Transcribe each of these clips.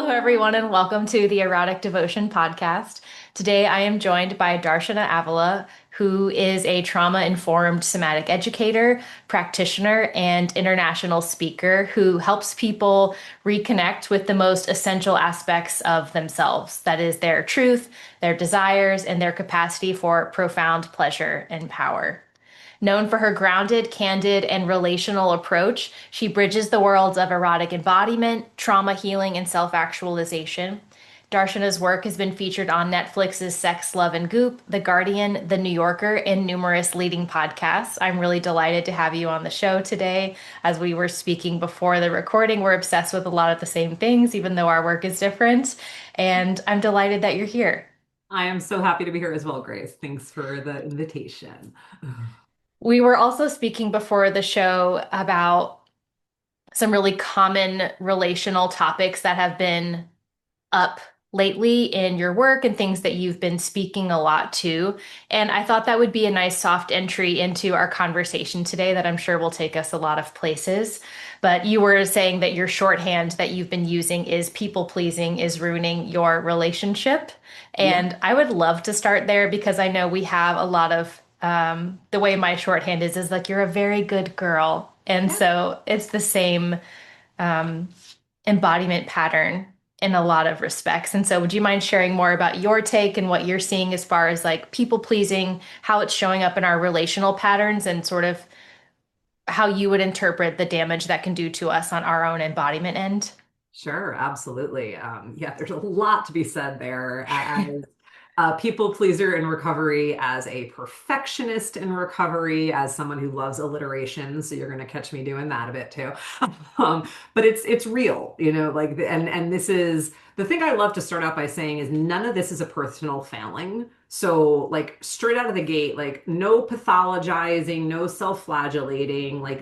Hello, everyone, and welcome to the Erotic Devotion podcast. Today, I am joined by Darshana Avila, who is a trauma-informed somatic educator, practitioner, and international speaker who helps people reconnect with the most essential aspects of themselves. That is their truth, their desires, and their capacity for profound pleasure and power. Known for her grounded, candid, and relational approach, she bridges the worlds of erotic embodiment, trauma healing, and self actualization. Darshana's work has been featured on Netflix's Sex, Love, and Goop, The Guardian, The New Yorker, and numerous leading podcasts. I'm really delighted to have you on the show today. As we were speaking before the recording, we're obsessed with a lot of the same things, even though our work is different. And I'm delighted that you're here. I am so happy to be here as well, Grace. Thanks for the invitation. We were also speaking before the show about some really common relational topics that have been up lately in your work and things that you've been speaking a lot to. And I thought that would be a nice soft entry into our conversation today that I'm sure will take us a lot of places. But you were saying that your shorthand that you've been using is people pleasing is ruining your relationship. Yeah, And I would love to start there because I know we have a lot of the way my shorthand is like you're a very good girl. And yeah, so it's the same um, embodiment pattern in a lot of respects. And so, would you mind sharing more about your take and what you're seeing as far as like people pleasing, how it's showing up in our relational patterns, and sort of how you would interpret the damage that can do to us on our own embodiment end? sure, absolutely. Yeah, there's a lot to be said there. As a people pleaser in recovery, as a perfectionist in recovery, as someone who loves alliteration, so you're going to catch me doing that a bit too. But it's real, like and this is the thing I love to start out by saying is none of this is a personal failing. So like straight out of the gate, like no pathologizing, no self-flagellating, like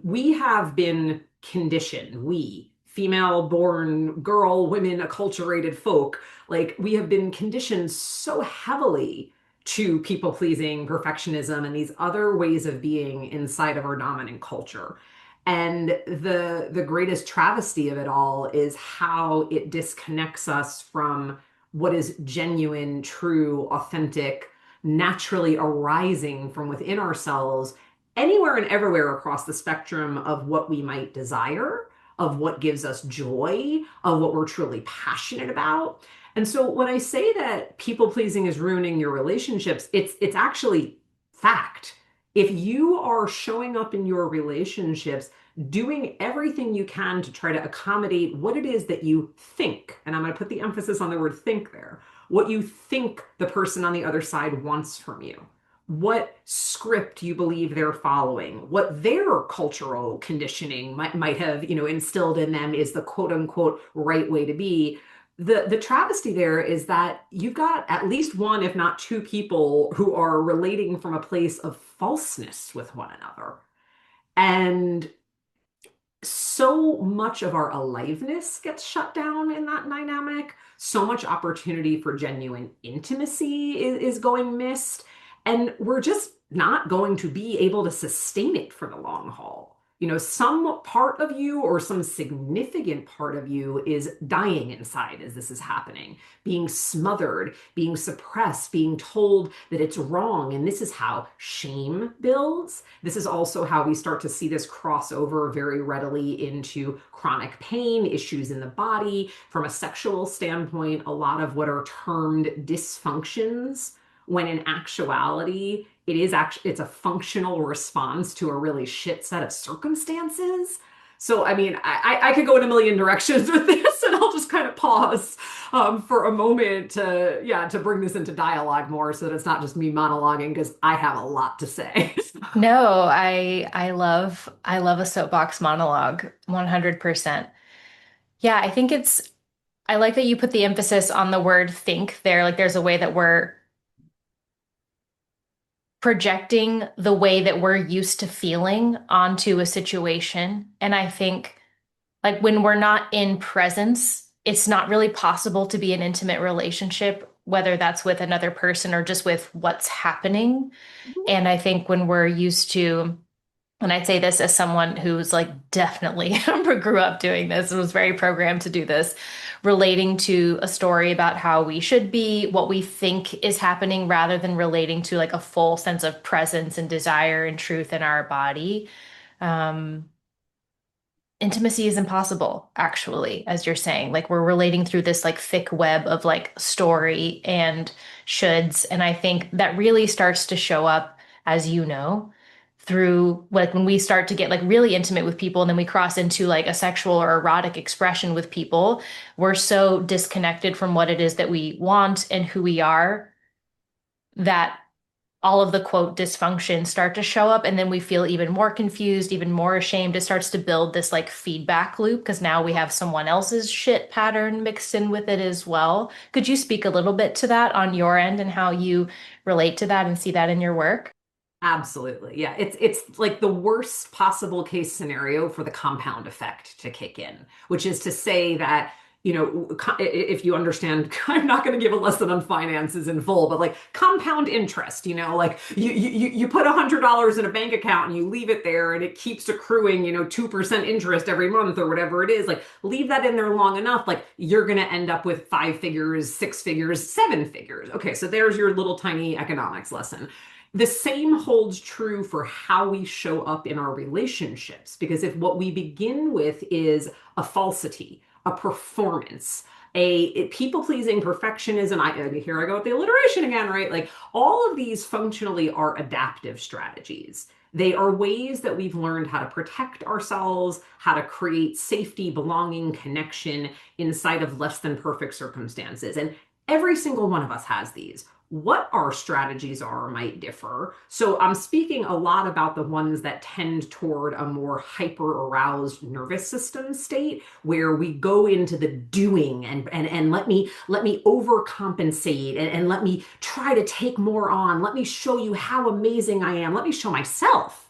we have been conditioned, we female born girl, women, acculturated folk, like we have been conditioned so heavily to people pleasing, perfectionism, and these other ways of being inside of our dominant culture. And the greatest travesty of it all is how it disconnects us from what is genuine, true, authentic, naturally arising from within ourselves, anywhere and everywhere across the spectrum of what we might desire, of what gives us joy, of what we're truly passionate about. And so when I say that people pleasing is ruining your relationships, it's actually fact. If you are showing up in your relationships doing everything you can to try to accommodate what it is that you think, and I'm going to put the emphasis on the word think there, what you think the person on the other side wants from you, what script you believe they're following, what their cultural conditioning might have, instilled in them is the quote unquote right way to be. The travesty there is that you've got at least one, if not two people who are relating from a place of falseness with one another. And so much of our aliveness gets shut down in that dynamic. So much opportunity for genuine intimacy is going missed. And we're just not going to be able to sustain it for the long haul. Some part of you or some significant part of you is dying inside as this is happening, being smothered, being suppressed, being told that it's wrong. And this is how shame builds. This is also how we start to see this cross over very readily into chronic pain, issues in the body. From a sexual standpoint, a lot of what are termed dysfunctions, when in actuality, it's a functional response to a really shit set of circumstances. So, I mean, I could go in a million directions with this, and I'll just kind of pause for a moment to, yeah, to bring this into dialogue more so that it's not just me monologuing because I have a lot to say. No, I love a soapbox monologue 100%. Yeah, I think I like that you put the emphasis on the word think there. Like there's a way that we're projecting the way that we're used to feeling onto a situation. And I think like when we're not in presence, it's not really possible to be an intimate relationship, whether that's with another person or just with what's happening. And I think when we're used to And I'd say this as someone who's like definitely grew up doing this and was very programmed to do this, relating to a story about how we should be, what we think is happening, rather than relating to like a full sense of presence and desire and truth in our body. Um, Intimacy is impossible, actually, as you're saying. Like we're relating through this like thick web of like story and shoulds. And I think that really starts to show up, as you know, through like when we start to get like really intimate with people and then we cross into like a sexual or erotic expression with people, we're so disconnected from what it is that we want and who we are that all of the quote dysfunctions start to show up, and then we feel even more confused, even more ashamed. It starts to build this like feedback loop because now we have someone else's shit pattern mixed in with it as well. Could you speak a little bit to that on your end and how you relate to that and see that in your work? Absolutely. Yeah. It's like the worst possible case scenario for the compound effect to kick in, which is to say that, if you understand, I'm not going to give a lesson on finances in full, but like compound interest, like you put $100 in a bank account and you leave it there and it keeps accruing, 2% interest every month or whatever it is. Like leave that in there long enough, like you're going to end up with 5 figures, 6 figures, 7 figures. Okay. So there's your little tiny economics lesson. The same holds true for how we show up in our relationships. Because if what we begin with is a falsity, a performance, a people-pleasing perfectionism, here I go with the alliteration again, right? Like all of these functionally are adaptive strategies. They are ways that we've learned how to protect ourselves, how to create safety, belonging, connection inside of less than perfect circumstances. And every single one of us has these. What our strategies are might differ. So I'm speaking a lot about the ones that tend toward a more hyper aroused nervous system state where we go into the doing and let me overcompensate and let me try to take more on. Let me show you how amazing I am. Let me show myself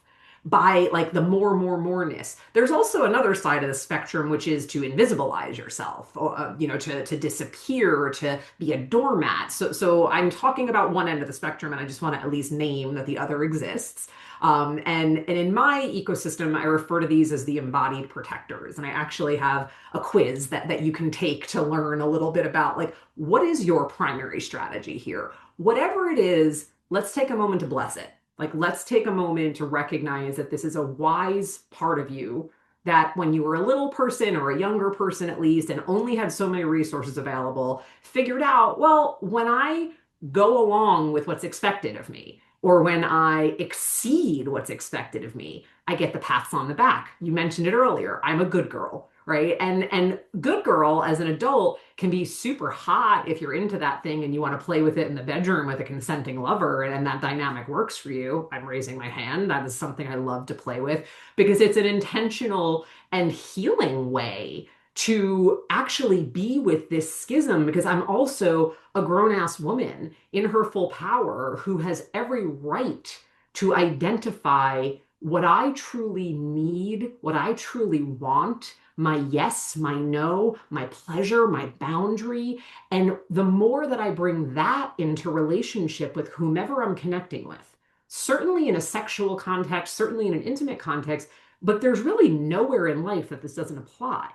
by like the moreness. There's also another side of the spectrum, which is to invisibilize yourself, or, to disappear, to be a doormat. So I'm talking about one end of the spectrum, and I just want to at least name that the other exists. And in my ecosystem, I refer to these as the embodied protectors. And I actually have a quiz that you can take to learn a little bit about like, what is your primary strategy here? Whatever it is, let's take a moment to bless it. Like, let's take a moment to recognize that this is a wise part of you that when you were a little person or a younger person at least, and only had so many resources available, figured out, well, when I go along with what's expected of me, or when I exceed what's expected of me, I get the pats on the back. You mentioned it earlier. I'm a good girl, right? And good girl as an adult can be super hot if you're into that thing and you want to play with it in the bedroom with a consenting lover and that dynamic works for you. I'm raising my hand. That is something I love to play with because it's an intentional and healing way to actually be with this schism because I'm also a grown-ass woman in her full power who has every right to identify what I truly need, what I truly want, my yes, my no, my pleasure, my boundary. And the more that I bring that into relationship with whomever I'm connecting with, certainly in a sexual context, certainly in an intimate context, but there's really nowhere in life that this doesn't apply.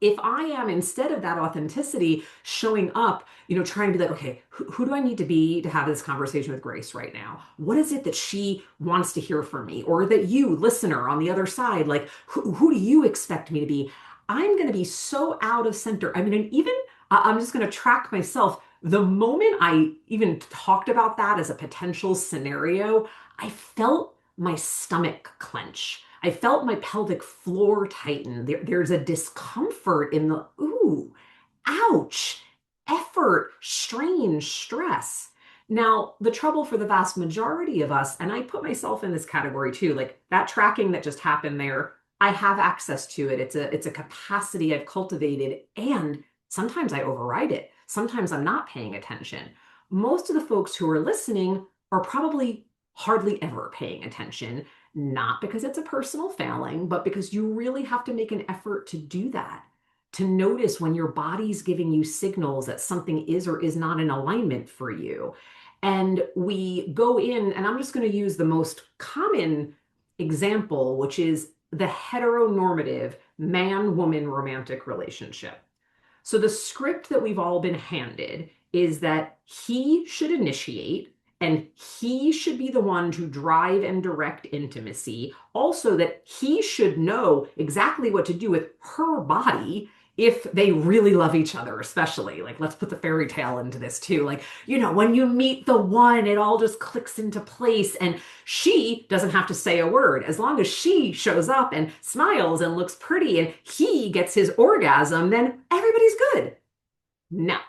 If I am, instead of that authenticity, showing up, trying to be like, okay, who do I need to be to have this conversation with Grace right now? What is it that she wants to hear from me? Or that you, listener on the other side, like, who do you expect me to be? I'm going to be so out of center. I mean, and even I'm just going to track myself. The moment I even talked about that as a potential scenario, I felt my stomach clench. I felt my pelvic floor tighten. There's a discomfort in the, ooh, ouch, effort, strain, stress. Now, the trouble for the vast majority of us, and I put myself in this category too, like that tracking that just happened there, I have access to it. It's a capacity I've cultivated, and sometimes I override it. Sometimes I'm not paying attention. Most of the folks who are listening are probably hardly ever paying attention, not because it's a personal failing, but because you really have to make an effort to do that, to notice when your body's giving you signals that something is or is not in alignment for you. And we go in, and I'm just going to use the most common example, which is the heteronormative man-woman romantic relationship. So the script that we've all been handed is that he should initiate and he should be the one to drive and direct intimacy. Also, that he should know exactly what to do with her body if they really love each other, especially. Like, let's put the fairy tale into this too. Like, when you meet the one, it all just clicks into place, and she doesn't have to say a word. As long as she shows up and smiles and looks pretty and he gets his orgasm, then everybody's good. No.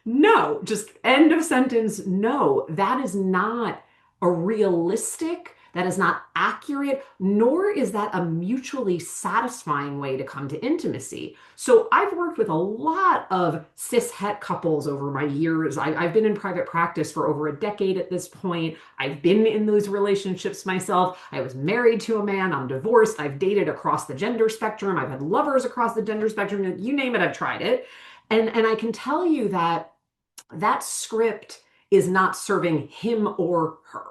No, just end of sentence. No, that is not a realistic, that is not accurate, nor is that a mutually satisfying way to come to intimacy. So I've worked with a lot of cis het couples over my years. I've been in private practice for over a decade at this point. I've been in those relationships myself. I was married to a man. I'm divorced. I've dated across the gender spectrum. I've had lovers across the gender spectrum. You name it, I've tried it. And I can tell you that that script is not serving him or her.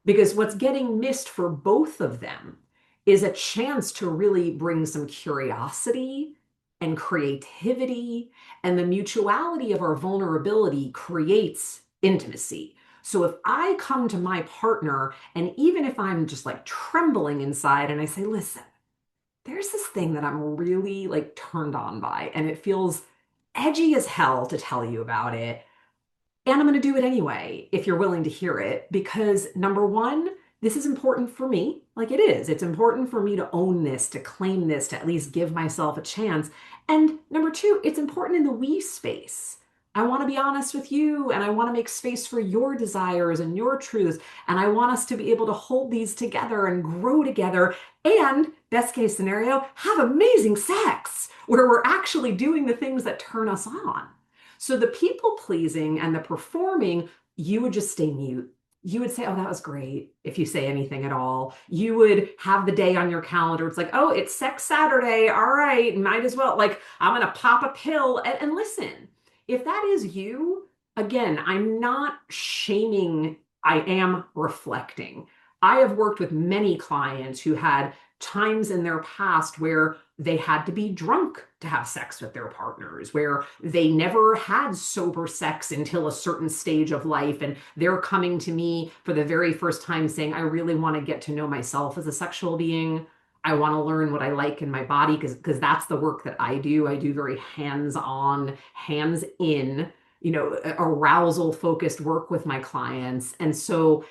Because what's getting missed for both of them is a chance to really bring some curiosity and creativity, and the mutuality of our vulnerability creates intimacy. So if I come to my partner, and even if I'm just like trembling inside, and I say, listen, there's this thing that I'm really like turned on by, and it feels edgy as hell to tell you about it. And I'm going to do it anyway, if you're willing to hear it, because number one, this is important for me. Like it is. It's important for me to own this, to claim this, to at least give myself a chance. And number two, it's important in the we space. I want to be honest with you, and I want to make space for your desires and your truths. And I want us to be able to hold these together and grow together. And best case scenario, have amazing sex where we're actually doing the things that turn us on. So the people pleasing and the performing, you would just stay mute. You would say, oh, that was great, if you say anything at all. You would have the day on your calendar. It's like, oh, it's Sex Saturday. All right, might as well. Like, I'm going to pop a pill. And listen, if that is you, again, I'm not shaming, I am reflecting. I have worked with many clients who had times in their past where they had to be drunk to have sex with their partners, where they never had sober sex until a certain stage of life. And they're coming to me for the very first time saying, I really want to get to know myself as a sexual being. I want to learn what I like in my body because that's the work that I do. I do very hands-on, hands-in, arousal focused work with my clients. And so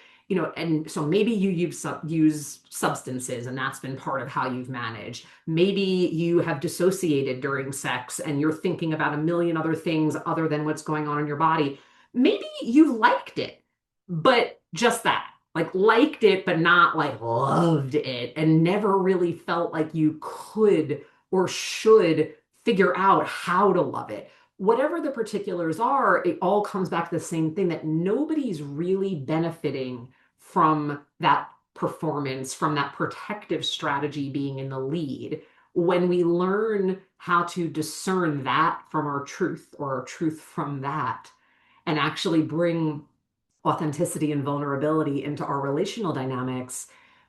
and so maybe you use substances and that's been part of how you've managed. Maybe you have dissociated during sex and you're thinking about a million other things other than what's going on in your body. Maybe you liked it, but just that, like liked it, but not like loved it, and never really felt like you could or should figure out how to love it. Whatever the particulars are, it all comes back to the same thing, that nobody's really benefiting from that performance, from that protective strategy being in the lead. When we learn how to discern that from our truth, or our truth from that, and actually bring authenticity and vulnerability into our relational dynamics,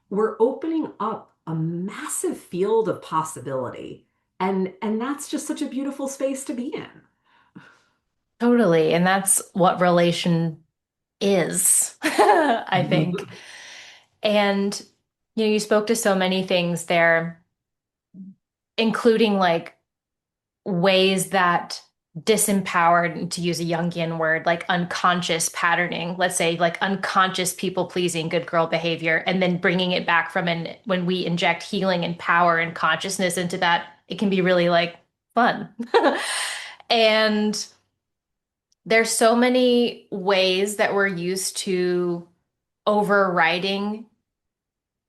we're opening up a massive field of possibility. And that's just such a beautiful space to be in. Totally. And that's what relation is, I think. And you spoke to so many things there, including like ways that disempowered, to use a Jungian word, like unconscious patterning, let's say like unconscious people pleasing, good girl behavior, and then bringing it back from, and when we inject healing and power and consciousness into that, it can be really like fun. And there's so many ways that we're used to overriding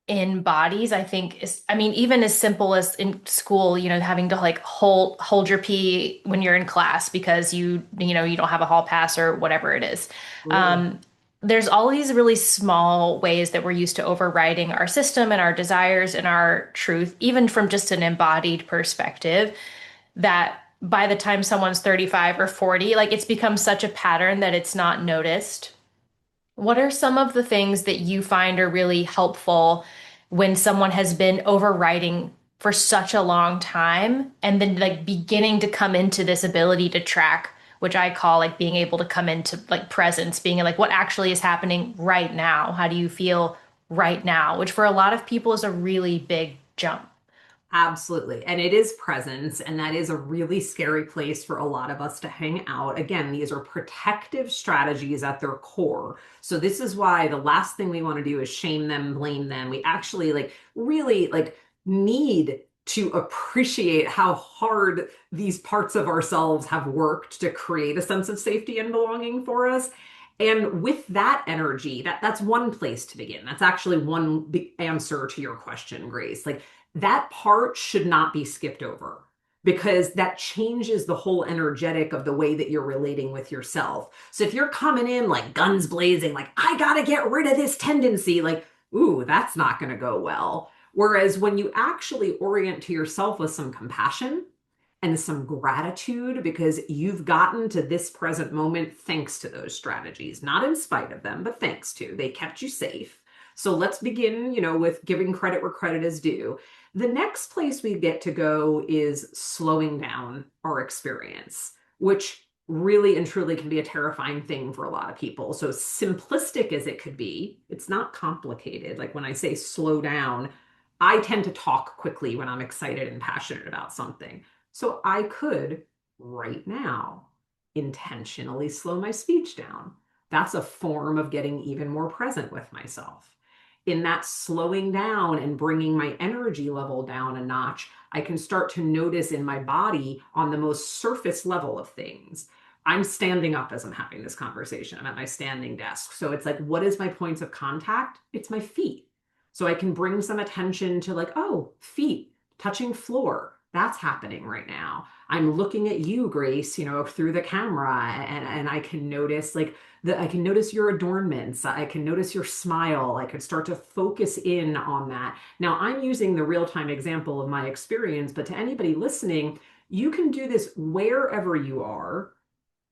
in bodies. I think is, I mean, even as simple as in school, having to like hold your pee when you're in class because you don't have a hall pass or whatever it is. Absolutely. Um, there's all these really small ways that we're used to overriding our system and our desires and our truth, even from just an embodied perspective, that by the time someone's 35 or 40, like it's become such a pattern that it's not noticed. What are some of the things that you find are really helpful when someone has been overriding for such a long time and then like beginning to come into this ability to track, which I call like being able to come into like presence, being like what actually is happening right now. How do you feel right now? Which for a lot of people is a really big jump. Absolutely. And it is presence, and that is a really scary place for a lot of us to hang out. Again, these are protective strategies at their core. So this is why the last thing we want to do is shame them, blame them. We actually like really like need to appreciate how hard these parts of ourselves have worked to create a sense of safety and belonging for us. And with that energy, that's one place to begin. That's actually one big answer to your question, Grace. Like that part should not be skipped over because that changes the whole energetic of the way that you're relating with yourself. So if you're coming in like guns blazing, like, I got to get rid of this tendency, like, ooh, that's not going to go well. Whereas when you actually orient to yourself with some compassion and some gratitude because you've gotten to this present moment thanks to those strategies, not in spite of them, but thanks to. They kept you safe. So let's begin, with giving credit where credit is due. The next place we get to go is slowing down our experience, which really and truly can be a terrifying thing for a lot of people. So simplistic as it could be, it's not complicated. Like when I say slow down, I tend to talk quickly when I'm excited and passionate about something. So I could right now intentionally slow my speech down. That's a form of getting even more present with myself. In that slowing down and bringing my energy level down a notch, I can start to notice in my body on the most surface level of things. I'm standing up as I'm having this conversation. I'm at my standing desk. So it's like, what is my points of contact? It's my feet. So I can bring some attention to like, oh, feet touching floor. That's happening right now. I'm looking at you, Grace, through the camera, and I can notice like I can notice your adornments. I can notice your smile. I could start to focus in on that. Now, I'm using the real-time example of my experience, but to anybody listening, you can do this wherever you are,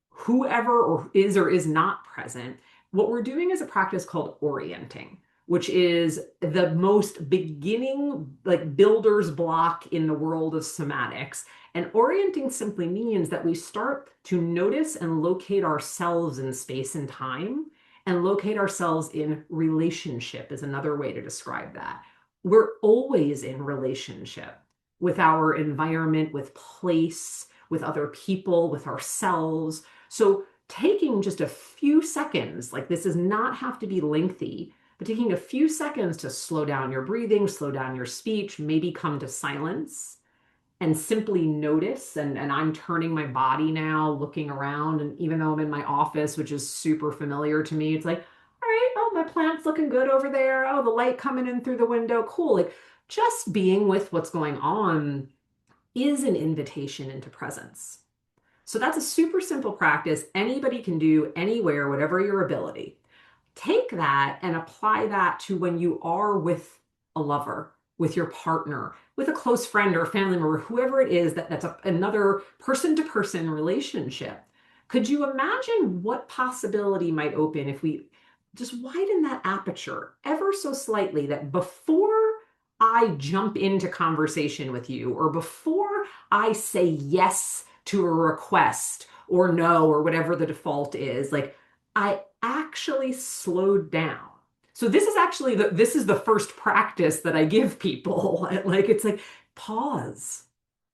whoever or is not present. What we're doing is a practice called orienting, which is the most beginning, like builder's block in the world of somatics. And orienting simply means that we start to notice and locate ourselves in space and time, and locate ourselves in relationship is another way to describe that. We're always in relationship with our environment, with place, with other people, with ourselves. So taking just a few seconds, like this does not have to be lengthy, but taking a few seconds to slow down your breathing, slow down your speech, maybe come to silence and simply notice. And I'm turning my body now, looking around. And even though I'm in my office, which is super familiar to me, it's like, all right, oh, my plant's looking good over there. Oh, the light coming in through the window. Cool. Like just being with what's going on is an invitation into presence. So that's a super simple practice anybody can do anywhere, whatever your ability. Take that and apply that to when you are with a lover, with your partner, with a close friend or family member, whoever it is that's another person to person relationship. Could you imagine what possibility might open if we just widen that aperture ever so slightly, that before I jump into conversation with you, or before I say yes to a request or no, or whatever the default is, like I actually slowed down. So this is actually this is the first practice that I give people. Like it's like pause,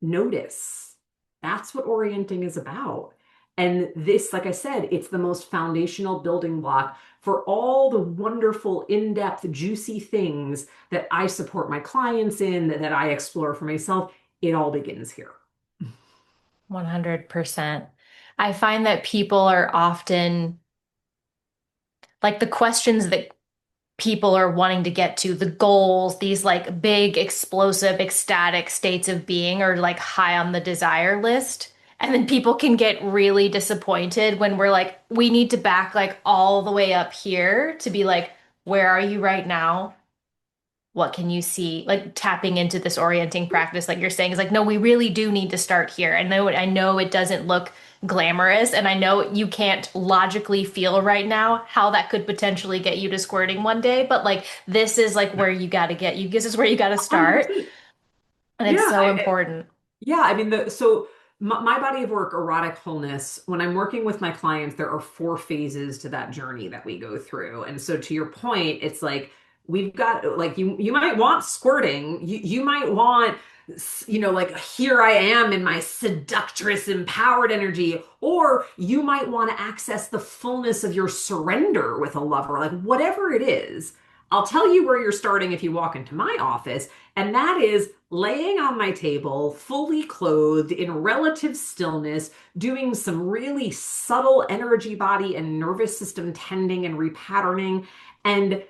notice. That's what orienting is about. And this, like I said, it's the most foundational building block for all the wonderful, in-depth, juicy things that I support my clients in, that I explore for myself. It all begins here. 100%. I find that people are often like the questions that people are wanting to get to, the goals, these like big, explosive, ecstatic states of being are like high on the desire list. And then people can get really disappointed when we're like, we need to back like all the way up here to be like, where are you right now? what can you see? Like tapping into this orienting practice, like you're saying, is like, no, we really do need to start here. I know it doesn't look glamorous, and I know you can't logically feel right now how that could potentially get you to squirting one day, but like this is like where you got to get you. This is where you got to start, 100%. and it's Yeah, so important. yeah, I mean, so my body of work, erotic wholeness, when I'm working with my clients, there are four phases to that journey that we go through. And so to your point, it's like we've got like you might want squirting, you might want like here I am in my seductress empowered energy, or you might want to access the fullness of your surrender with a lover, like whatever it is. I'll tell you where you're starting if you walk into my office, and that is laying on my table, fully clothed in relative stillness, doing some really subtle energy, body, and nervous system tending and repatterning. And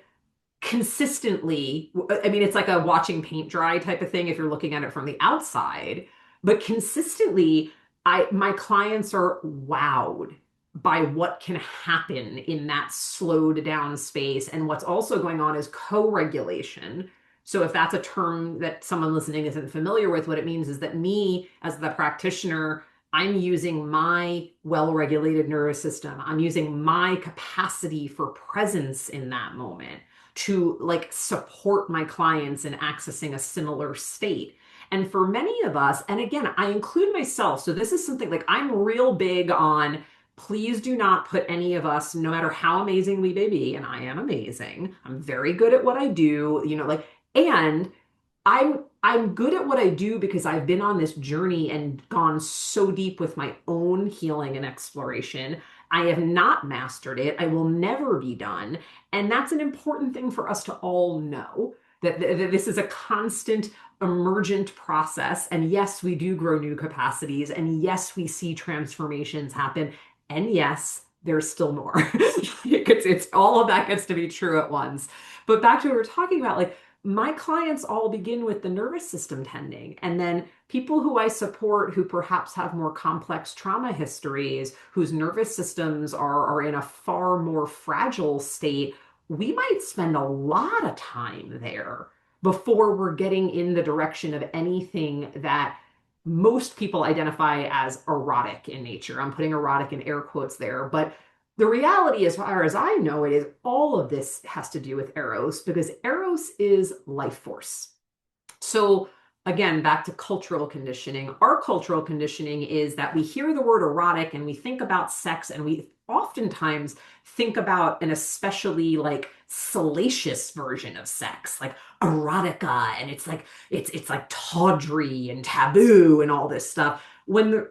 consistently, I mean, it's like a watching paint dry type of thing if you're looking at it from the outside, but consistently, my clients are wowed by what can happen in that slowed down space. And what's also going on is co-regulation. So if that's a term that someone listening isn't familiar with, what it means is that me as the practitioner, I'm using my well-regulated nervous system. I'm using my capacity for presence in that moment to like support my clients in accessing a similar state. And for many of us, and again, I include myself, so this is something like I'm real big on please do not put any of us, no matter how amazing we may be, and I am amazing, I'm very good at what I do, like, and I'm good at what I do because I've been on this journey and gone so deep with my own healing and exploration. I have not mastered it. I will never be done. And that's an important thing for us to all know that this is a constant emergent process. And yes, we do grow new capacities. And yes, we see transformations happen. And yes, there's still more. It's all of that gets to be true at once. But back to what we were talking about, like my clients all begin with the nervous system tending. And then people who I support who perhaps have more complex trauma histories, whose nervous systems are in a far more fragile state, we might spend a lot of time there before we're getting in the direction of anything that most people identify as erotic in nature. I'm putting erotic in air quotes there, but the reality, as far as I know it, is all of this has to do with Eros because Eros is life force. So, again, back to cultural conditioning. Our cultural conditioning is that we hear the word erotic and we think about sex, and we oftentimes think about an especially like salacious version of sex, like erotica, and it's like tawdry and taboo and all this stuff. When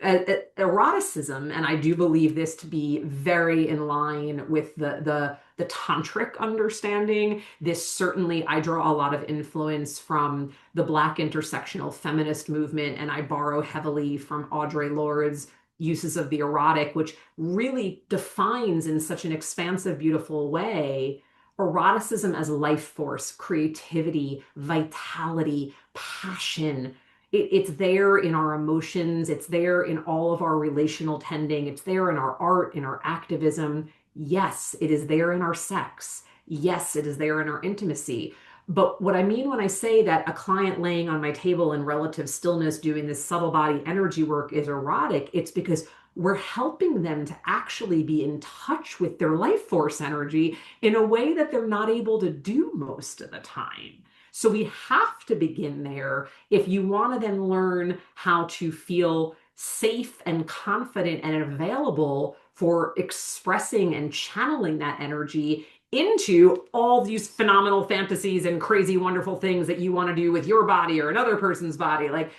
eroticism, and I do believe this to be very in line with the tantric understanding, this certainly I draw a lot of influence from the Black intersectional feminist movement, and I borrow heavily from Audre Lorde's uses of the erotic, which really defines in such an expansive, beautiful way eroticism as life force, creativity, vitality, passion. It's there in our emotions, it's there in all of our relational tending, it's there in our art, in our activism. Yes, it is there in our sex. Yes, it is there in our intimacy. But what I mean when I say that a client laying on my table in relative stillness doing this subtle body energy work is erotic, it's because we're helping them to actually be in touch with their life force energy in a way that they're not able to do most of the time. So we have to begin there if you want to then learn how to feel safe and confident and available for expressing and channeling that energy into all these phenomenal fantasies and crazy, wonderful things that you want to do with your body or another person's body. Like,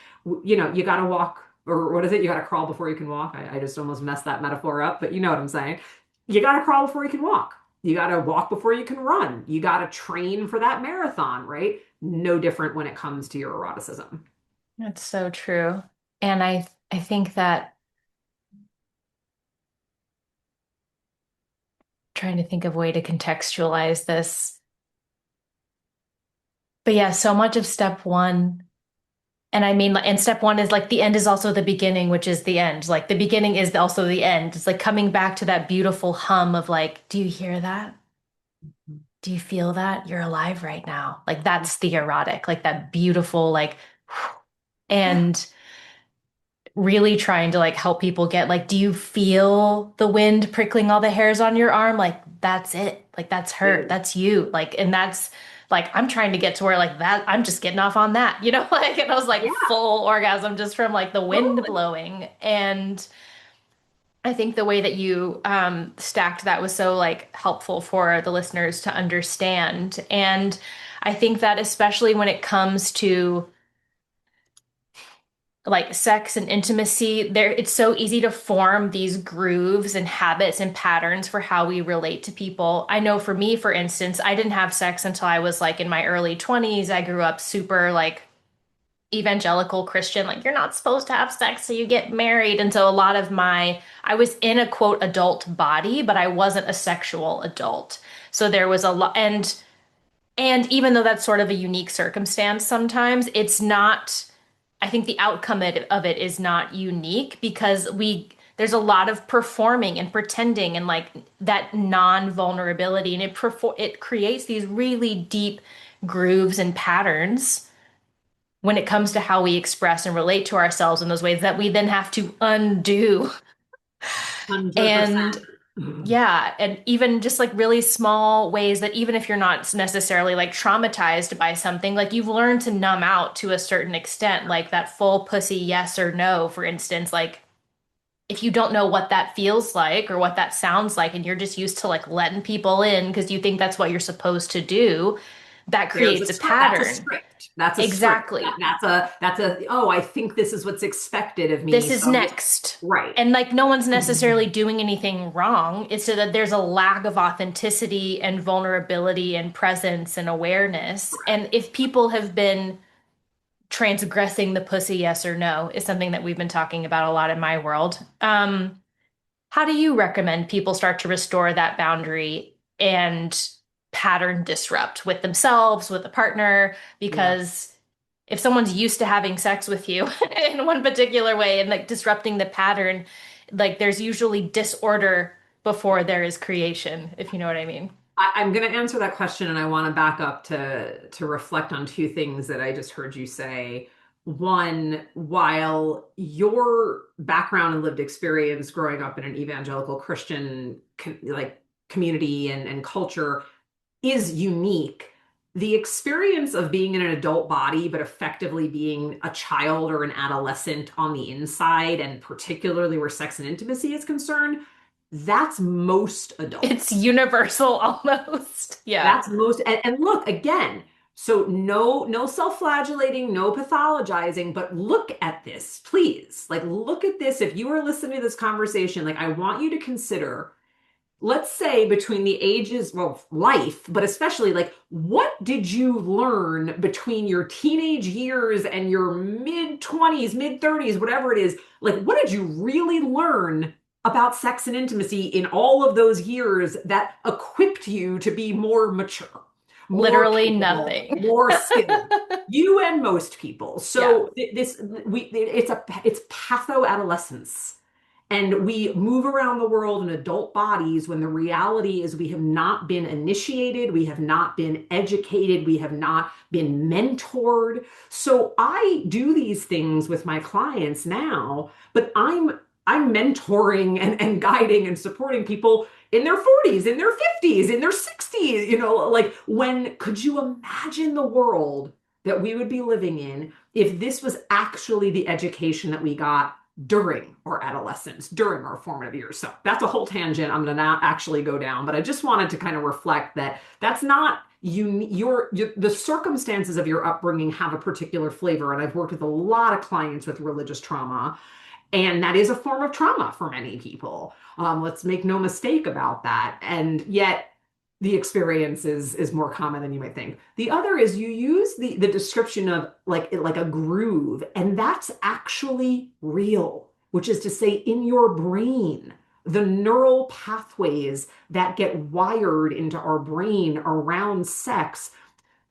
you got to walk, or what is it? You got to crawl before you can walk. I just almost messed that metaphor up, but you know what I'm saying. You got to crawl before you can walk. You got to walk before you can run. You got to train for that marathon, right? No different when it comes to your eroticism. That's so true. And I think that trying to think of a way to contextualize this. But yeah, so much of step one, and I mean, and step one is like the end is also the beginning, which is the end. Like the beginning is also the end. It's like coming back to that beautiful hum of like, do you hear that? Do you feel that? You're alive right now. Like that's the erotic, like that beautiful, like, Yeah. and really trying to like help people get like, do you feel the wind prickling all the hairs on your arm? Like that's it. Like that's her. Yeah. That's you. Like, and that's like, I'm trying to get to where like that, I'm just getting off on that, like, and I was like Yeah. full orgasm just from like the wind Totally. blowing. And I think the way that you stacked that was so like helpful for the listeners to understand. And I think that especially when it comes to like sex and intimacy, there it's so easy to form these grooves and habits and patterns for how we relate to people. I know for me, for instance, I didn't have sex until I was like in my early 20s. I grew up super like evangelical Christian, like you're not supposed to have sex so you get married. And so a lot of I was in a quote adult body, but I wasn't a sexual adult. So there was a lot, and even though that's sort of a unique circumstance sometimes, it's not, I think the outcome of it is not unique because there's a lot of performing and pretending and like that non-vulnerability and it creates these really deep grooves and patterns when it comes to how we express and relate to ourselves in those ways that we then have to undo. 100%. And yeah, and even just like really small ways that even if you're not necessarily like traumatized by something, like you've learned to numb out to a certain extent, like that full pussy yes or no, for instance, like if you don't know what that feels like or what that sounds like, and you're just used to like letting people in because you think that's what you're supposed to do, that There's a creates a script. That's a pattern. script. That's a script. Exactly. That's a, oh, I think this is what's expected of me. This is So I'm just, next. right. And like no one's necessarily doing anything wrong. It's so that there's a lack of authenticity and vulnerability and presence and awareness. And if people have been transgressing the pussy yes or no is something that we've been talking about a lot in my world. How do you recommend people start to restore that boundary and pattern disrupt with themselves, with a partner? Yeah. Because if someone's used to having sex with you in one particular way and like disrupting the pattern, like there's usually disorder before there is creation, if you know what I mean. I'm going to answer that question, and I want to back up to reflect on two things that I just heard you say. One, while your background and lived experience growing up in an evangelical Christian like community and culture is unique, the experience of being in an adult body, but effectively being a child or an adolescent on the inside, and particularly where sex and intimacy is concerned, that's most It's adults. universal almost. Yeah. That's most, and look again. So no self-flagellating, no pathologizing, but look at this, please. Like look at this. If you are listening to this conversation, like I want you to consider, let's say between the ages, well, life, but especially like what did you learn between your teenage years and your mid 20s, mid 30s, whatever it is? Like what did you really learn about sex and intimacy in all of those years that equipped you to be more mature, more Literally capable, nothing. more skilled? You and most people. Yeah. So this it's patho-adolescence, and we move around the world in adult bodies when the reality is we have not been initiated, we have not been educated, we have not been mentored. So I do these things with my clients now, but I'm mentoring and guiding and supporting people in their 40s, in their 50s, in their 60s, like when could you imagine the world that we would be living in if this was actually the education that we got during our adolescence, during our formative years? So that's a whole tangent I'm going to not actually go down, but I just wanted to kind of reflect that that's not the circumstances of your upbringing have a particular flavor. And I've worked with a lot of clients with religious trauma, and that is a form of trauma for many people. Let's make no mistake about that. And yet, the experience is more common than you might think. The other is you use the description of like a groove, and that's actually real, which is to say, in your brain, the neural pathways that get wired into our brain around sex,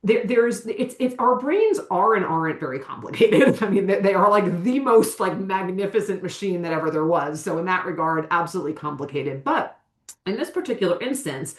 there's it's our brains are and aren't very complicated. I mean, they are like the most like magnificent machine that ever there was. So in that regard, absolutely complicated. But in this particular instance,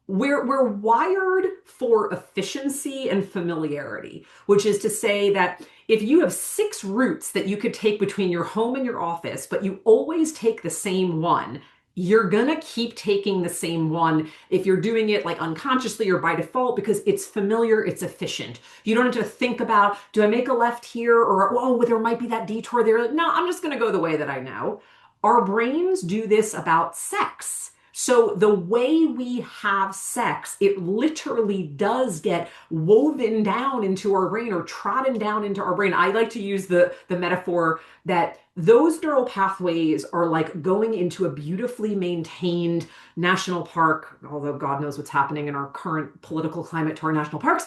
We're wired for efficiency and familiarity, which is to say that if you have six routes that you could take between your home and your office, but you always take the same one, you're gonna keep taking the same one if you're doing it like unconsciously or by default because it's familiar, it's efficient. You don't have to think about, do I make a left here? Or, oh, there might be that detour there. Like, no, I'm just gonna go the way that I know. Our brains do this about sex. So the way we have sex, it literally does get woven down into our brain or trodden down into our brain. I like to use the metaphor that those neural pathways are like going into a beautifully maintained national park, although God knows what's happening in our current political climate to our national parks.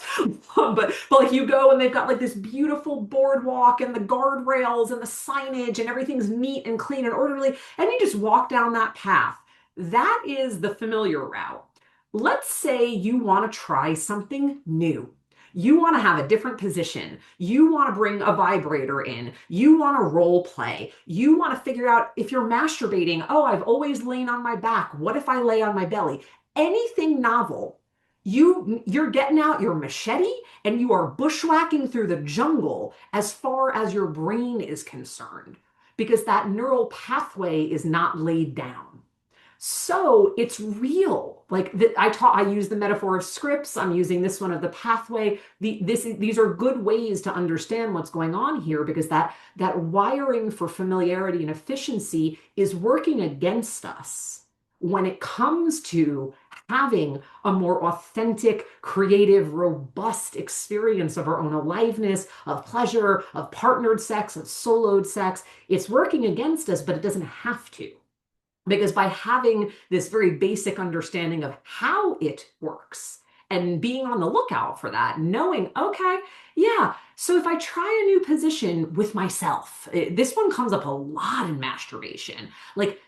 But like you go and they've got like this beautiful boardwalk and the guardrails and the signage and everything's neat and clean and orderly, and you just walk down that path. That is the familiar route. Let's say you want to try something new. You want to have a different position. You want to bring a vibrator in. You want to role play. You want to figure out if you're masturbating. Oh, I've always lain on my back. What if I lay on my belly? Anything novel. You're getting out your machete and you are bushwhacking through the jungle as far as your brain is concerned because that neural pathway is not laid down. So it's real. Like I use the metaphor of scripts. I'm using this one of the pathway. These are good ways to understand what's going on here because that wiring for familiarity and efficiency is working against us when it comes to having a more authentic, creative, robust experience of our own aliveness, of pleasure, of partnered sex, of soloed sex. It's working against us, but it doesn't have to. Because by having this very basic understanding of how it works and being on the lookout for that, knowing, okay, yeah, so if I try a new position with myself, this one comes up a lot in masturbation. Like,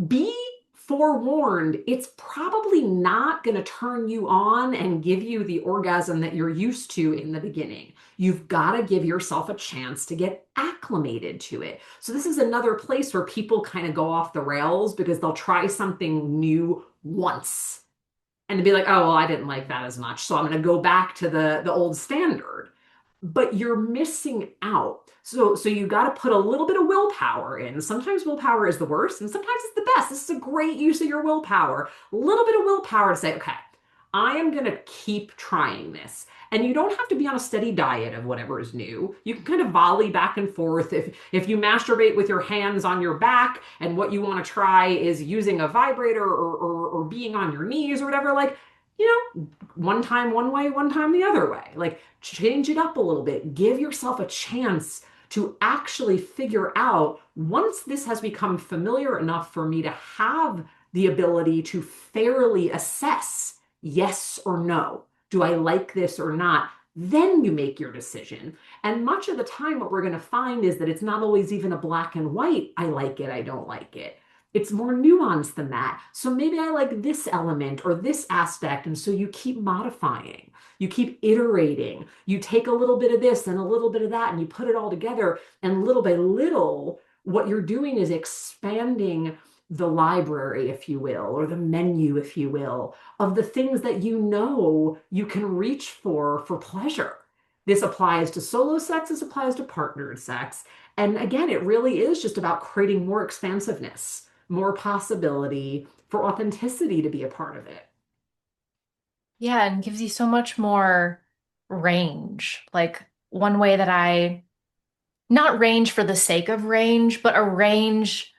be forewarned, it's probably not going to turn you on and give you the orgasm that you're used to in the beginning. You've got to give yourself a chance to get acclimated to it. So, this is another place where people kind of go off the rails because they'll try something new once and be like, oh, well, I didn't like that as much. So, I'm going to go back to the old standard. But you're missing out. So you got to put a little bit of willpower in. Sometimes willpower is the worst, and sometimes it's the best. This is a great use of your willpower. A little bit of willpower to say, okay, I am going to keep trying this. And you don't have to be on a steady diet of whatever is new. You can kind of volley back and forth. If you masturbate with your hands on your back and what you want to try is using a vibrator or being on your knees or whatever, like, one time one way, one time the other way. Like, change it up a little bit. Give yourself a chance to actually figure out once this has become familiar enough for me to have the ability to fairly assess yes or no. Do I like this or not? Then you make your decision. And much of the time, what we're going to find is that it's not always even a black and white, I like it, I don't like it. It's more nuanced than that. So maybe I like this element or this aspect. And so you keep modifying, you keep iterating, you take a little bit of this and a little bit of that, and you put it all together. And little by little, what you're doing is expanding the library, if you will, or the menu, if you will, of the things that you can reach for pleasure. This applies to solo sex, this applies to partnered sex. And again, it really is just about creating more expansiveness, more possibility for authenticity to be a part of it. Yeah, and gives you so much more range. Like one way that not range for the sake of range, but a range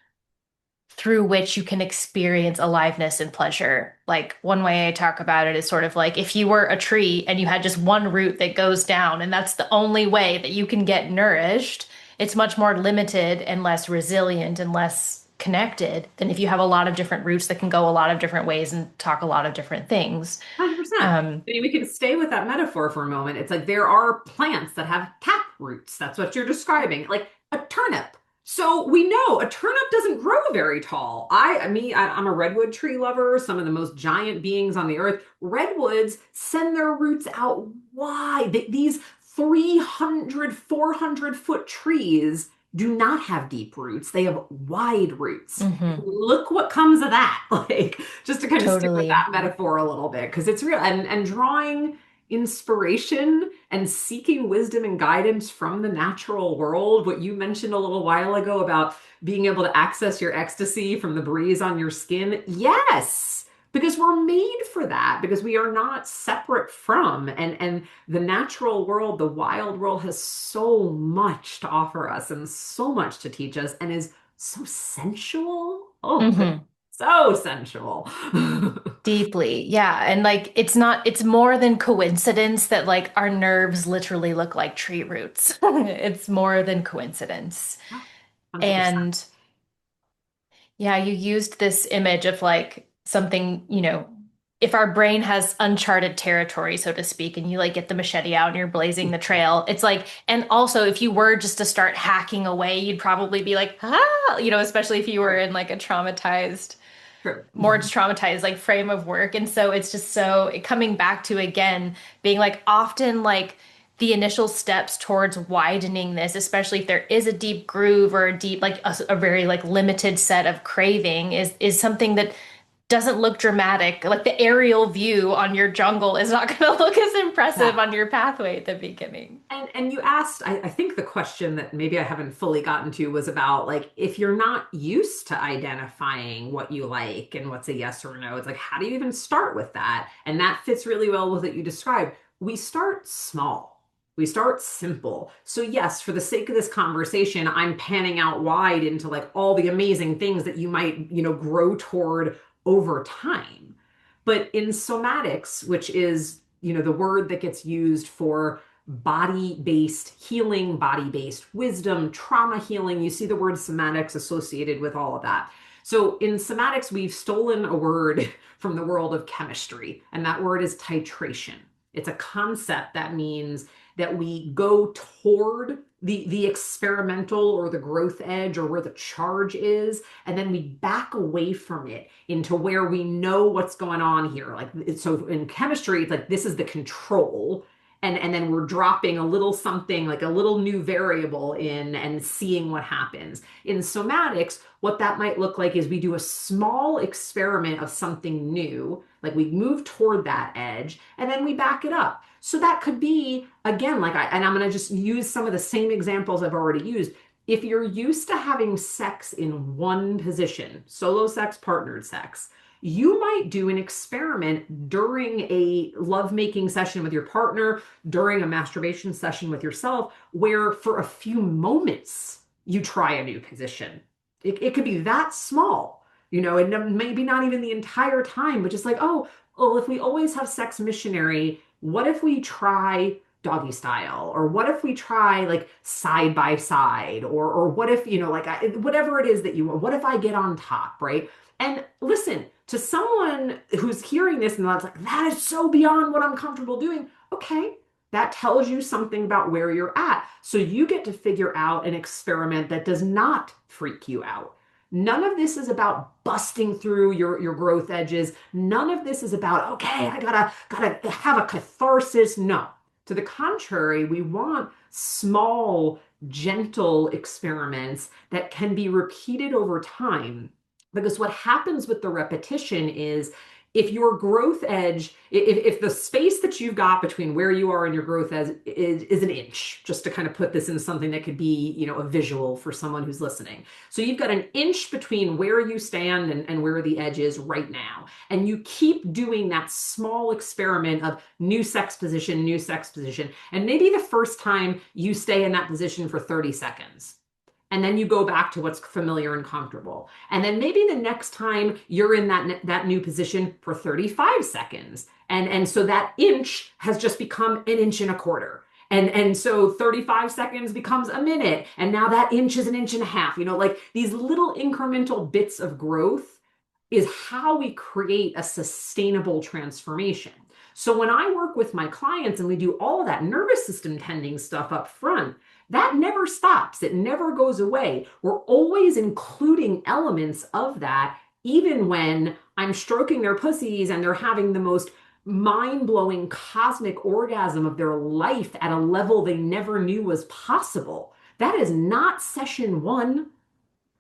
through which you can experience aliveness and pleasure. Like one way I talk about it is sort of like if you were a tree and you had just one root that goes down and that's the only way that you can get nourished, it's much more limited and less resilient and less connected than if you have a lot of different roots that can go a lot of different ways and talk a lot of different things. 100%. Um, We can stay with that metaphor for a moment. It's like there are plants that have tap roots. That's what you're describing, like a turnip. So we know a turnip doesn't grow very tall. I'm a redwood tree lover, some of the most giant beings on the earth. Redwoods send their roots out wide. These 300, 400 foot trees do not have deep roots. They have wide roots. Hmm. Look what comes of that. Like, just to kind of stick with Totally. that metaphor a little bit, because it's real. And drawing inspiration and seeking wisdom and guidance from the natural world, what you mentioned a little while ago about being able to access your ecstasy from the breeze on your skin. Yes, because we're made for that, because we are not separate from, and the natural world, the wild world has so much to offer us and so much to teach us and is so sensual. Oh, good. Hmm. So sensual. Deeply. Yeah. And like it's more than coincidence that like our nerves literally look like tree roots. It's more than coincidence. 100%. And yeah, you used this image of like something, if our brain has uncharted territory, so to speak, and you like get the machete out and you're blazing the trail, it's like, and also if you were just to start hacking away, you'd probably be like, ah, especially if you were True. in like a traumatized, True. more traumatized like frame of work. And so it's just so coming back to again being like often like the initial steps towards widening this, especially if there is a deep groove or a deep like a very like limited set of craving is something that doesn't look dramatic. Like the aerial view on your jungle is not going to look as impressive Yeah. on your pathway at the beginning. And you asked, I think the question that maybe I haven't fully gotten to was about like if you're not used to identifying what you like and what's a yes or no, it's like how do you even start with that? And that fits really well with what you described. We start small. We start simple. So yes, for the sake of this conversation, I'm panning out wide into like all the amazing things that you might, grow toward over time. But in somatics, which is, the word that gets used for body-based healing, body-based wisdom, trauma healing. You see the word somatics associated with all of that. So in somatics, we've stolen a word from the world of chemistry, and that word is titration. It's a concept that means that we go toward the experimental or the growth edge or where the charge is, and then we back away from it into where we know what's going on here. Like so in chemistry, it's like this is the control, and then we're dropping a little something like a little new variable in and seeing what happens. In somatics, what that might look like is we do a small experiment of something new, like we move toward that edge, and then we back it up. So that could be, again, and I'm going to just use some of the same examples I've already used. If you're used to having sex in one position, solo sex, partnered sex, you might do an experiment during a lovemaking session with your partner, during a masturbation session with yourself, where for a few moments you try a new position. It could be that small, and maybe not even the entire time, but just like, oh, well, if we always have sex missionary, what if we try doggy style? Or what if we try like side by side? Or what if, whatever it is that you want, what if I get on top, right? And listen, to someone who's hearing this and that's like, that is so beyond what I'm comfortable doing. Okay, that tells you something about where you're at. So you get to figure out an experiment that does not freak you out. None of this is about busting through your growth edges. None of this is about, okay, I gotta have a catharsis. No. To the contrary, we want small, gentle experiments that can be repeated over time. Because what happens with the repetition is if your growth edge, if the space that you've got between where you are and your growth edge is an inch, just to kind of put this into something that could be, a visual for someone who's listening. So you've got an inch between where you stand and where the edge is right now. And you keep doing that small experiment of new sex position, new sex position. And maybe the first time you stay in that position for 30 seconds. And then you go back to what's familiar and comfortable. And then maybe the next time you're in that new position for 35 seconds. And so that inch has just become an inch and a quarter. And so 35 seconds becomes a minute. And now that inch is an inch and a half. Like these little incremental bits of growth is how we create a sustainable transformation. So when I work with my clients and we do all of that nervous system tending stuff up front, that never stops. It never goes away. We're always including elements of that, even when I'm stroking their pussies and they're having the most mind-blowing cosmic orgasm of their life at a level they never knew was possible. That is not session one.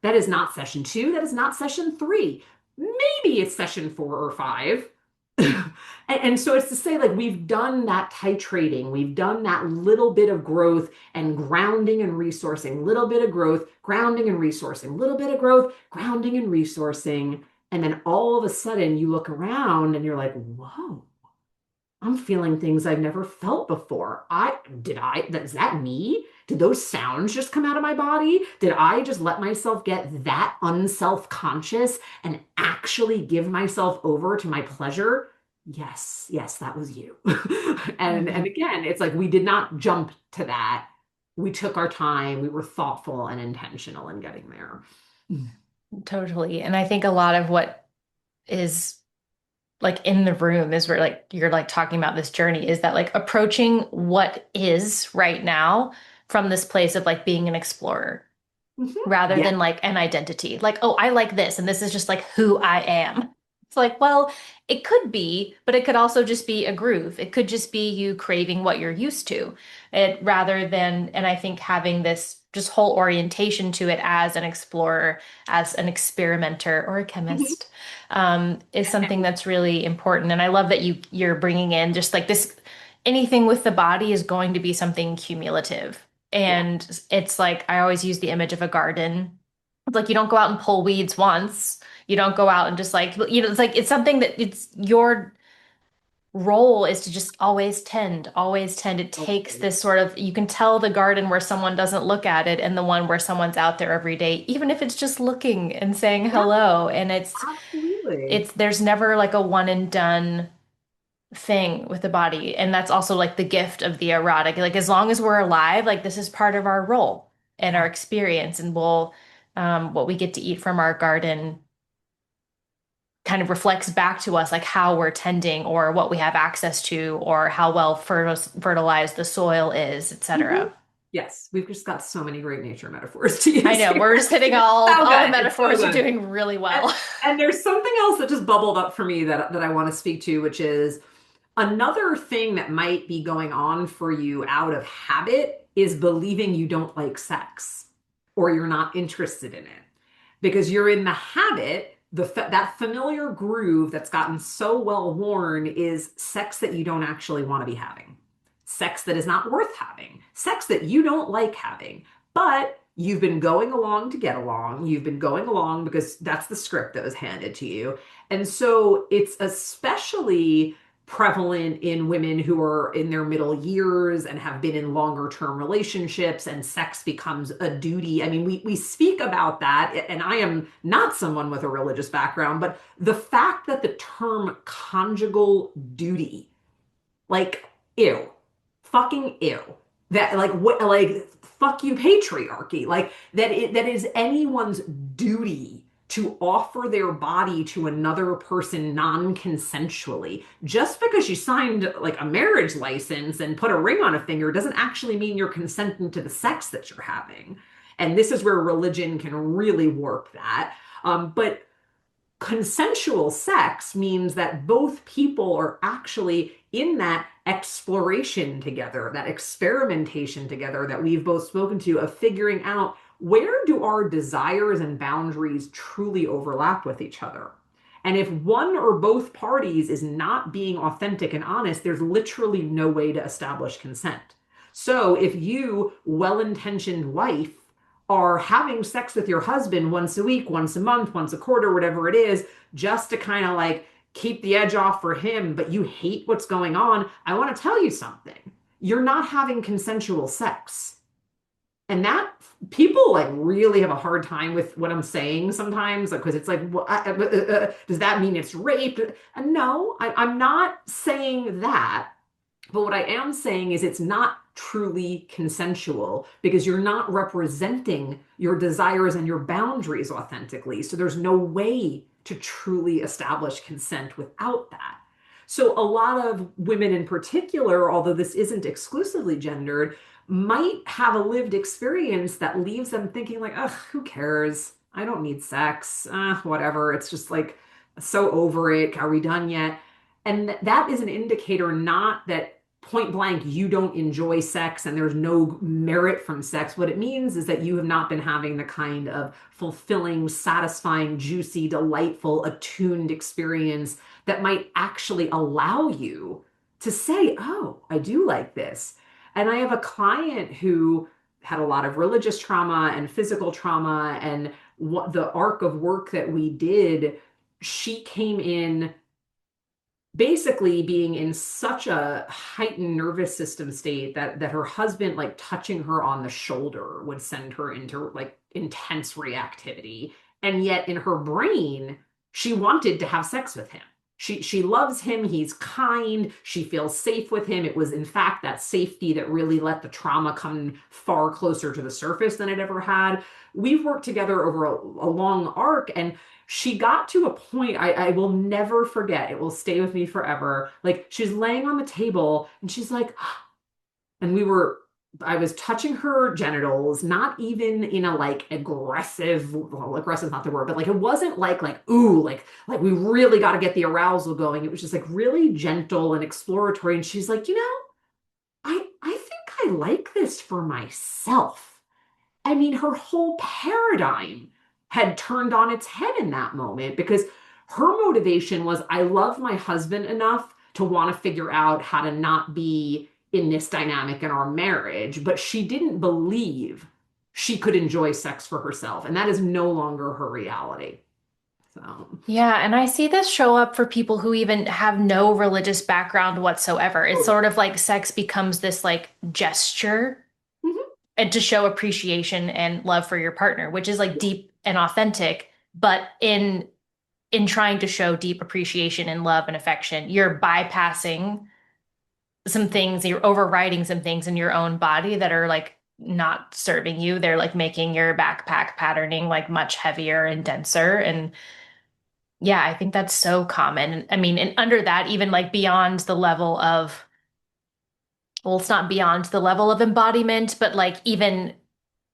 That is not session two. That is not session three. Maybe it's session four or five. And so it's to say, like, we've done that titrating, we've done that little bit of growth and grounding and resourcing, little bit of growth, grounding and resourcing, little bit of growth, grounding and resourcing. And then all of a sudden you look around and you're like, whoa, I'm feeling things I've never felt before. Is that me? Did those sounds just come out of my body? Did I just let myself get that unself-conscious and actually give myself over to my pleasure? Yes, yes, that was you. And Mhm. again, it's like we did not jump to that. We took our time, we were thoughtful and intentional in getting there. Totally. And I think a lot of what is like in the room is where like you're like talking about this journey is that like approaching what is right now from this place of like being an explorer Mhm. rather Yeah. than like an identity. Like, oh, I like this and this is just like who I am. It's like, well, it could be, but it could also just be a groove. It could just be you craving what you're used to. It rather than, and I think having this just whole orientation to it as an explorer, as an experimenter or a Mhm. chemist, is something that's really important. And I love that you're bringing in just like this, anything with the body is going to be something cumulative. Yeah. And it's like I always use the image of a garden. It's like you don't go out and pull weeds once. You don't go out and just like, it's like it's something that it's your role is to just always tend, always tend. It takes Totally. this sort of, you can tell the garden where someone doesn't look at it and the one where someone's out there every day, even if it's just looking and saying Yeah, hello. And absolutely. there's never like a one and done thing with the body. And that's also like the gift of the erotic. Like as long as we're alive, like this is part of our role and our Yeah. experience and what we get to eat from our garden kind of reflects back to us like how we're tending or what we have access to or how well fertilized the soil is, Mhm. etc. Yes, we've just got so many great nature metaphors to I use know here. we're just hitting It's so all the good. It's so metaphors are good. doing really And, well. and there's something else that just bubbled up for me that I want to speak to, which is another thing that might be going on for you out of habit is believing you don't like sex or you're not interested in it because you're in the habit, that familiar groove that's gotten so well worn is sex that you don't actually want to be having, sex that is not worth having, sex that you don't like having, but you've been going along to get along. You've been going along because that's the script that was handed to you. And so it's especially prevalent in women who are in their middle years and have been in longer term relationships and sex becomes a duty. I mean, we speak about that, and I am not someone with a religious background, but the fact that the term conjugal duty, like, ew, fucking ew. That like what like fuck you patriarchy. Like that is anyone's duty to offer their body to another person non-consensually. Just because you signed like a marriage license and put a ring on a finger doesn't actually mean you're consenting to the sex that you're having. And this is where religion can really warp that. But consensual sex means that both people are actually in that exploration together, that experimentation together that we've both spoken to of figuring out where do our desires and boundaries truly overlap with each other. And if one or both parties is not being authentic and honest, there's literally no way to establish consent. So if you, well-intentioned wife, are having sex with your husband once a week, once a month, once a quarter, whatever it is, just to kind of like keep the edge off for him, but you hate what's going on, I want to tell you something. You're not having consensual sex. And that people like really have a hard time with what I'm saying sometimes because it's like, well, does that mean it's rape? No, I'm not saying that. But what I am saying is it's not truly consensual because you're not representing your desires and your boundaries authentically. So there's no way to truly establish consent without that. So a lot of women in particular, although this isn't exclusively gendered, might have a lived experience that leaves them thinking like, ugh, who cares? I don't need sex. Whatever. It's just like so over it. Are we done yet? And that is an indicator not that point blank, you don't enjoy sex and there's no merit from sex. What it means is that you have not been having the kind of fulfilling, satisfying, juicy, delightful, attuned experience that might actually allow you to say, oh, I do like this. And I have a client who had a lot of religious trauma and physical trauma, and what the arc of work that we did, she came in basically being in such a heightened nervous system state that her husband, like touching her on the shoulder, would send her into like intense reactivity. And yet in her brain, she wanted to have sex with him. She loves him, he's kind, she feels safe with him. It was in fact that safety that really let the trauma come far closer to the surface than it ever had. We've worked together over a long arc, and she got to a point I will never forget. It will stay with me forever. Like she's laying on the table and she's like, and I was touching her genitals, not even in a like aggressive, well, aggressive is not the word, but like it wasn't like, ooh, like we really got to get the arousal going. It was just like really gentle and exploratory. And she's like, I think I like this for myself. I mean, her whole paradigm had turned on its head in that moment because her motivation was, I love my husband enough to want to figure out how to not be in this dynamic in our marriage, but she didn't believe she could enjoy sex for herself. And that is no longer her reality. So, Yeah, and I see this show up for people who even have no religious background whatsoever. It's totally. sort of like sex becomes this like gesture Mhm. and to show appreciation and love for your partner, which is like deep and authentic, but in trying to show deep appreciation and love and affection, you're bypassing some things, you're overriding some things in your own body that are like not serving you. They're like making your backpack patterning like much heavier and denser. And yeah, I think that's so common. I mean, and under that, even like beyond the level of, well, it's not beyond the level of embodiment, but like even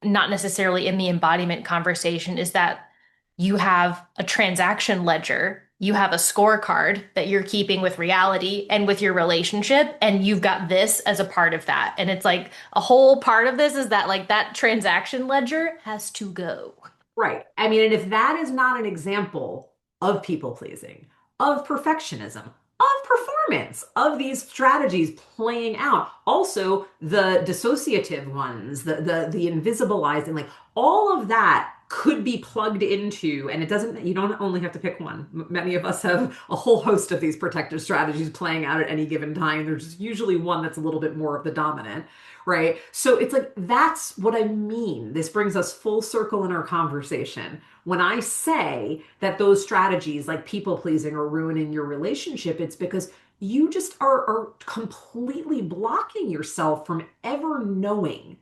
not necessarily in the embodiment conversation, is that you have a transaction ledger, you have a scorecard that you're keeping with reality and with your relationship, and you've got this as a part of that. And it's like a whole part of this is that like that transaction ledger has to go. Right. I mean, and if that is not an example of people pleasing, of perfectionism, of performance, of these strategies playing out, also the dissociative ones, the invisibilizing, like all of that could be plugged into, and it doesn't, you don't only have to pick one. Many of us have a whole host of these protective strategies playing out at any given time. There's usually one that's a little bit more of the dominant, right? So it's like, that's what I mean. This brings us full circle in our conversation. When I say that those strategies like people pleasing or ruining your relationship, it's because you just are completely blocking yourself from ever knowing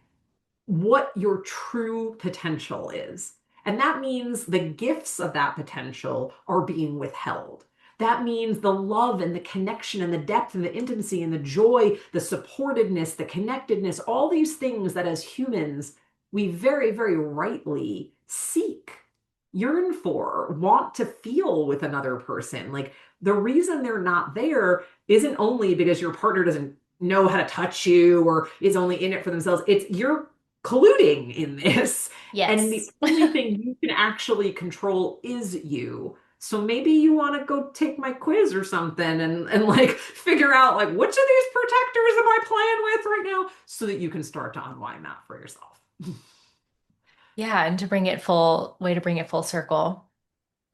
what your true potential is. And that means the gifts of that potential are being withheld. That means the love and the connection and the depth and the intimacy and the joy, the supportedness, the connectedness, all these things that as humans we very, very rightly seek, yearn for, want to feel with another person. Like the reason they're not there isn't only because your partner doesn't know how to touch you or is only in it for themselves. It's you're colluding in this. And the Yes. only thing you can actually control is you. So maybe you want to go take my quiz or something and like figure out like which of these protectors am I playing with right now so that you can start to unwind that for yourself. Yeah, and to bring it full way to bring it full circle.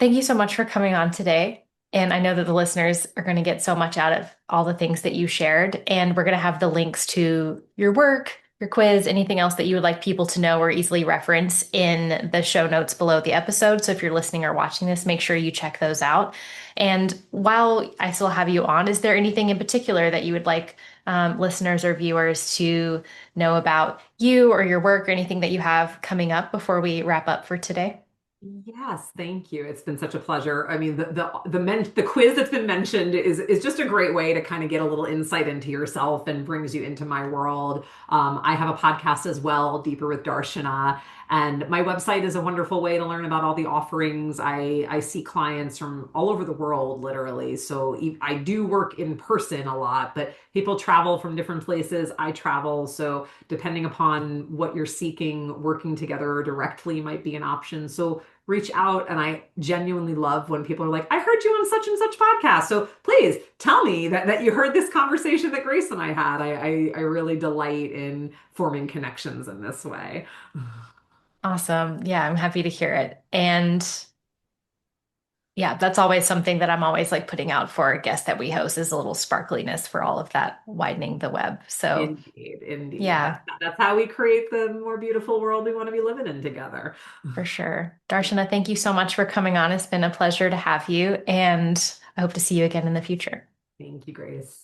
Thank you so much for coming on today. And I know that the listeners are going to get so much out of all the things that you shared. And we're going to have the links to your work, your quiz, anything else that you would like people to know or easily reference in the show notes below the episode. So if you're listening or watching this, make sure you check those out. And while I still have you on, is there anything in particular that you would like listeners or viewers to know about you or your work or anything that you have coming up before we wrap up for today? Yes, thank you. It's been such a pleasure. I mean, the quiz that's been mentioned is just a great way to kind of get a little insight into yourself and brings you into my world. I have a podcast as well, Deeper with Darshana, and my website is a wonderful way to learn about all the offerings. I see clients from all over the world, literally. So I do work in person a lot, but people travel from different places. I travel, so depending upon what you're seeking, working together directly might be an option. So reach out. And I genuinely love when people are like, I heard you on such and such podcast. So please tell me that you heard this conversation that Grace and I had. I really delight in forming connections in this way. Awesome. Yeah, I'm happy to hear it. And yeah, that's always something that I'm always like putting out for guests that we host is a little sparkliness for all of that, widening the web. So Indeed, indeed. yeah, That's how we create the more beautiful world we want to be living in together. for sure. Darshana, thank you so much for coming on. It's been a pleasure to have you, and I hope to see you again in the future. Thank you, Grace.